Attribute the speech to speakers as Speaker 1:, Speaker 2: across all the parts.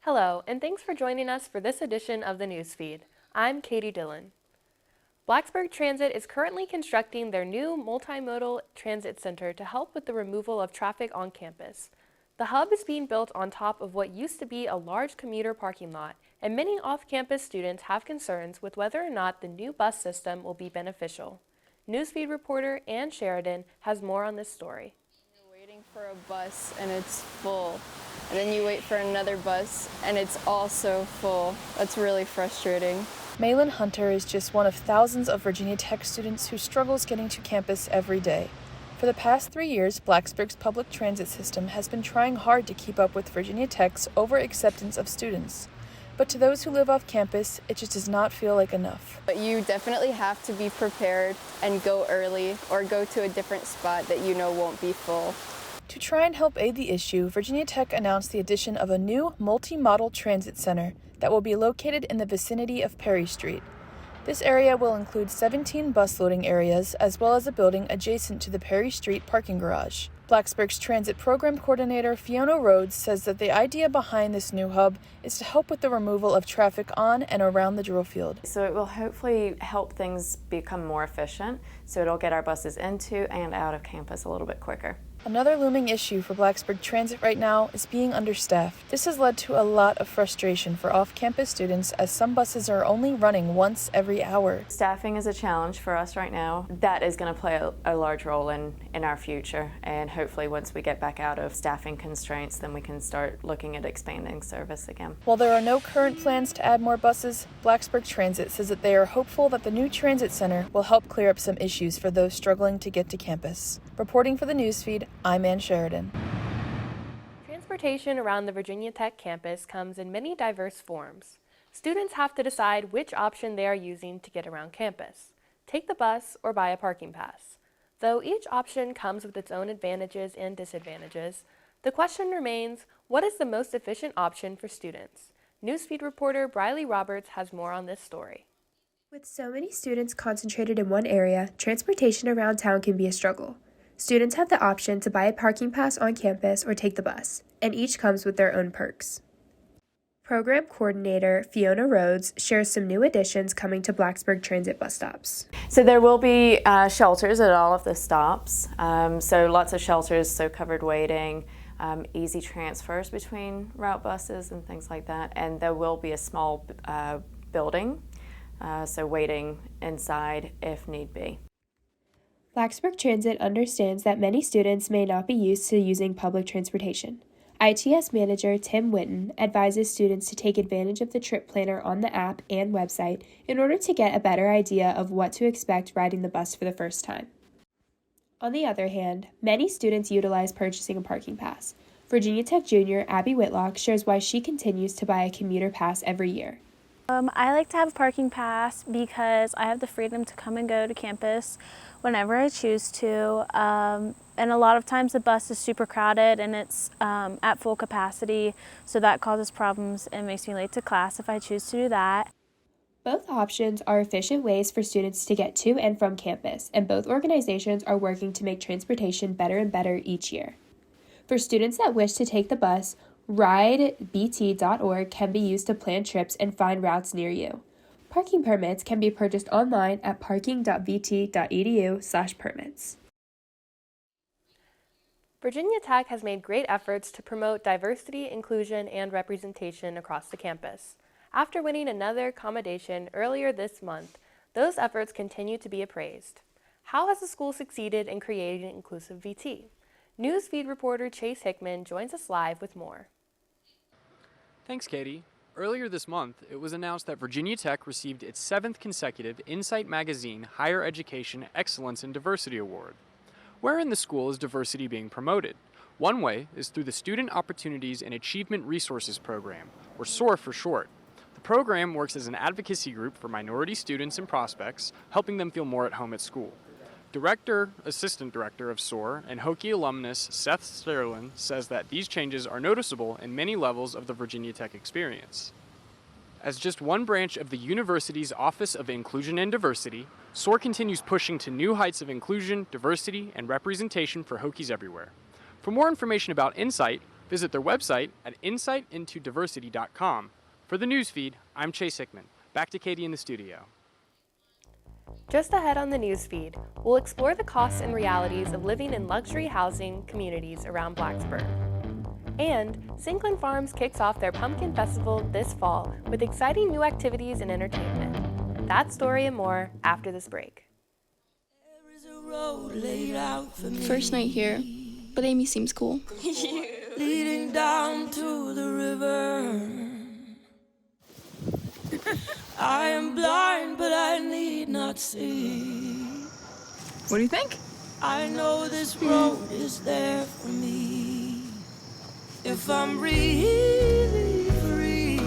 Speaker 1: Hello, and thanks for joining us for this edition of the Newsfeed. I'm Katie Dillon. Blacksburg Transit is currently constructing their new multimodal transit center to help with the removal of traffic on campus. The hub is being built on top of what used to be a large commuter parking lot, and many off-campus students have concerns with whether or not the new bus system will be beneficial. Newsfeed reporter Ann Sheridan has more on this story.
Speaker 2: You're waiting for a bus and it's full. And then you wait for another bus and it's also full. That's really frustrating.
Speaker 3: Malin Hunter is just one of thousands of Virginia Tech students who struggles getting to campus every day. For the past 3 years, Blacksburg's public transit system has been trying hard to keep up with Virginia Tech's over-acceptance of students. But to those who live off campus, it just does not feel like enough.
Speaker 2: But you definitely have to be prepared and go early or go to a different spot that you know won't be full.
Speaker 3: To try and help aid the issue, Virginia Tech announced the addition of a new multi-modal transit center that will be located in the vicinity of Perry Street. This area will include 17 bus loading areas as well as a building adjacent to the Perry Street parking garage. Blacksburg's transit program coordinator Fiona Rhodes says that the idea behind this new hub is to help with the removal of traffic on and around the drill field.
Speaker 4: So it will hopefully help things become more efficient, so it'll get our buses into and out of campus a little bit quicker.
Speaker 3: Another looming issue for Blacksburg Transit right now is being understaffed. This has led to a lot of frustration for off-campus students as some buses are only running once every hour.
Speaker 4: Staffing is a challenge for us right now. That is going to play a large role in our future, and hopefully once we get back out of staffing constraints, then we can start looking at expanding service again.
Speaker 3: While there are no current plans to add more buses, Blacksburg Transit says that they are hopeful that the new transit center will help clear up some issues for those struggling to get to campus. Reporting for the Newsfeed, I'm Ann Sheridan.
Speaker 1: Transportation around the Virginia Tech campus comes in many diverse forms. Students have to decide which option they are using to get around campus. Take the bus or buy a parking pass. Though each option comes with its own advantages and disadvantages, the question remains, what is the most efficient option for students? Newsfeed reporter Briley Roberts has more on this story.
Speaker 5: With so many students concentrated in one area, transportation around town can be a struggle. Students have the option to buy a parking pass on campus or take the bus, and each comes with their own perks. Program coordinator Fiona Rhodes shares some new additions coming to Blacksburg Transit bus stops.
Speaker 4: So there will be shelters at all of the stops, so lots of shelters, so covered waiting, easy transfers between route buses and things like that, and there will be a small building, so waiting inside if need be.
Speaker 5: Blacksburg Transit understands that many students may not be used to using public transportation. ITS manager Tim Witten advises students to take advantage of the trip planner on the app and website in order to get a better idea of what to expect riding the bus for the first time. On the other hand, many students utilize purchasing a parking pass. Virginia Tech junior Abby Whitlock shares why she continues to buy a commuter pass every year.
Speaker 6: I like to have a parking pass because I have the freedom to come and go to campus whenever I choose to. And a lot of times the bus is super crowded and it's at full capacity, so that causes problems and makes me late to class if I choose to do that.
Speaker 5: Both options are efficient ways for students to get to and from campus, and both organizations are working to make transportation better and better each year. For students that wish to take the bus, ridebt.org can be used to plan trips and find routes near you. Parking permits can be purchased online at parking.vt.edu/permits.
Speaker 1: Virginia Tech has made great efforts to promote diversity, inclusion, and representation across the campus. After winning another commendation earlier this month, those efforts continue to be appraised. How has the school succeeded in creating an inclusive VT? Newsfeed reporter Chase Hickman joins us live with more.
Speaker 7: Thanks, Katie. Earlier this month, it was announced that Virginia Tech received its 7th consecutive Insight Magazine Higher Education Excellence in Diversity Award. Where in the school is diversity being promoted? One way is through the Student Opportunities and Achievement Resources Program, or SOAR for short. The program works as an advocacy group for minority students and prospects, helping them feel more at home at school. Assistant Director of SOAR and Hokie alumnus Seth Sterlin says that these changes are noticeable in many levels of the Virginia Tech experience. As just one branch of the university's Office of Inclusion and Diversity, SOAR continues pushing to new heights of inclusion, diversity, and representation for Hokies everywhere. For more information about Insight, Visit their website at insightintodiversity.com. For the newsfeed, I'm Chase Hickman. Back to Katie in the studio.
Speaker 1: Just ahead on the newsfeed, we'll explore the costs and realities of living in luxury housing communities around Blacksburg. And Sinkland Farms kicks off their Pumpkin Festival this fall with exciting new activities and entertainment. That story and more after this break.
Speaker 8: First night here, but Amy seems cool.
Speaker 9: Leading down to the river. I am blind, but I need not see.
Speaker 3: What do you think?
Speaker 9: I know this road is there for me. If I'm really free,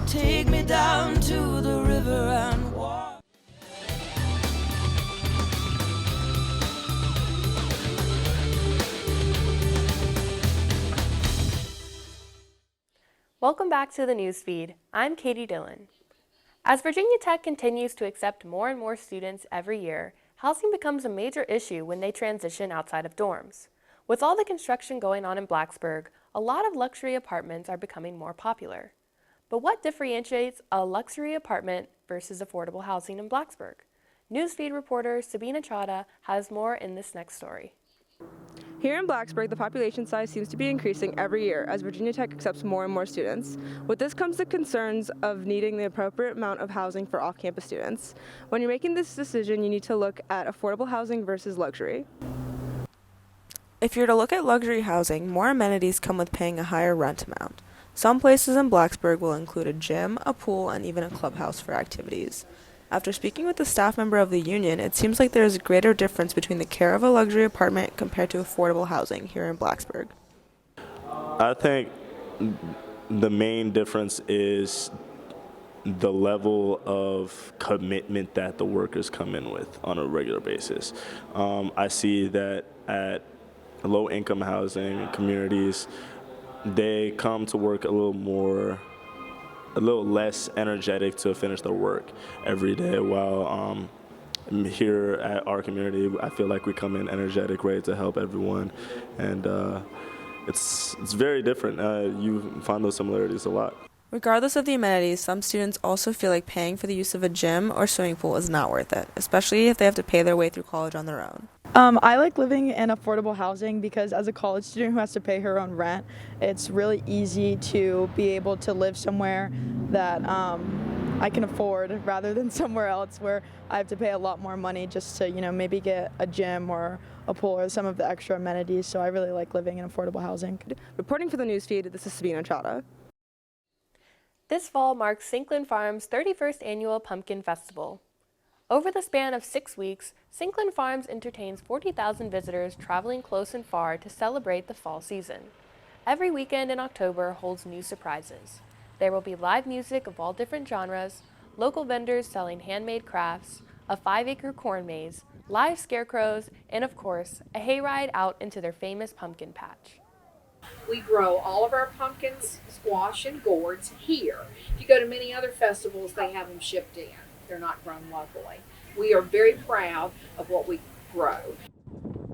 Speaker 9: take me down to the river and walk.
Speaker 1: Welcome back to the newsfeed. I'm Katie Dillon. As Virginia Tech continues to accept more and more students every year, housing becomes a major issue when they transition outside of dorms. With all the construction going on in Blacksburg, a lot of luxury apartments are becoming more popular. But what differentiates a luxury apartment versus affordable housing in Blacksburg? Newsfeed reporter Sabina Chada has more in this next story.
Speaker 10: Here in Blacksburg, the population size seems to be increasing every year as Virginia Tech accepts more and more students. With this comes the concerns of needing the appropriate amount of housing for off-campus students. When you're making this decision, you need to look at affordable housing versus luxury.
Speaker 11: If you're to look at luxury housing, more amenities come with paying a higher rent amount. Some places in Blacksburg will include a gym, a pool, and even a clubhouse for activities. After speaking with a staff member of the union, it seems like there is a greater difference between the care of a luxury apartment compared to affordable housing here in Blacksburg.
Speaker 12: I think the main difference is the level of commitment that the workers come in with on a regular basis. I see that at low-income housing communities, they come to work a little less energetic to finish their work every day, while here at our community, I feel like we come in energetic, ready to help everyone, and it's very different. You find those similarities a lot.
Speaker 11: Regardless of the amenities, some students also feel like paying for the use of a gym or swimming pool is not worth it, especially if they have to pay their way through college on their own.
Speaker 13: I like living in affordable housing because as a college student who has to pay her own rent, it's really easy to be able to live somewhere that I can afford rather than somewhere else where I have to pay a lot more money just to, maybe get a gym or a pool or some of the extra amenities. So I really like living in affordable housing.
Speaker 10: Reporting for the newsfeed, this is Sabina Chada.
Speaker 1: This fall marks Sinkland Farms' 31st annual Pumpkin Festival. Over the span of 6 weeks, Sinkland Farms entertains 40,000 visitors traveling close and far to celebrate the fall season. Every weekend in October holds new surprises. There will be live music of all different genres, local vendors selling handmade crafts, a 5-acre corn maze, live scarecrows, and of course, a hayride out into their famous pumpkin patch.
Speaker 14: We grow all of our pumpkins, squash, and gourds here. If you go to many other festivals, they have them shipped in. They're not grown locally. We are very proud of what we grow.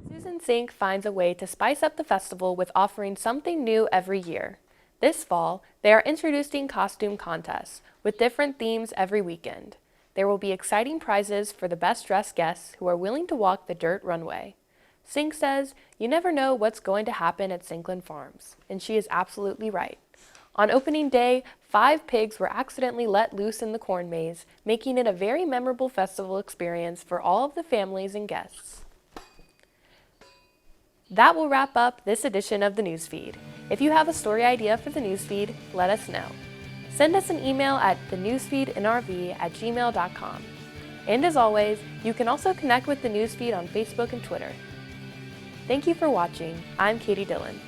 Speaker 1: Susan Sink finds a way to spice up the festival with offering something new every year. This fall, they are introducing costume contests with different themes every weekend. There will be exciting prizes for the best dressed guests who are willing to walk the dirt runway. Sink says, "You never know what's going to happen at Sinkland Farms," and she is absolutely right. On opening day, 5 pigs were accidentally let loose in the corn maze, making it a very memorable festival experience for all of the families and guests. That will wrap up this edition of the Newsfeed. If you have a story idea for the Newsfeed, let us know. Send us an email at thenewsfeednrv@gmail.com. And as always, you can also connect with the Newsfeed on Facebook and Twitter. Thank you for watching. I'm Katie Dillon.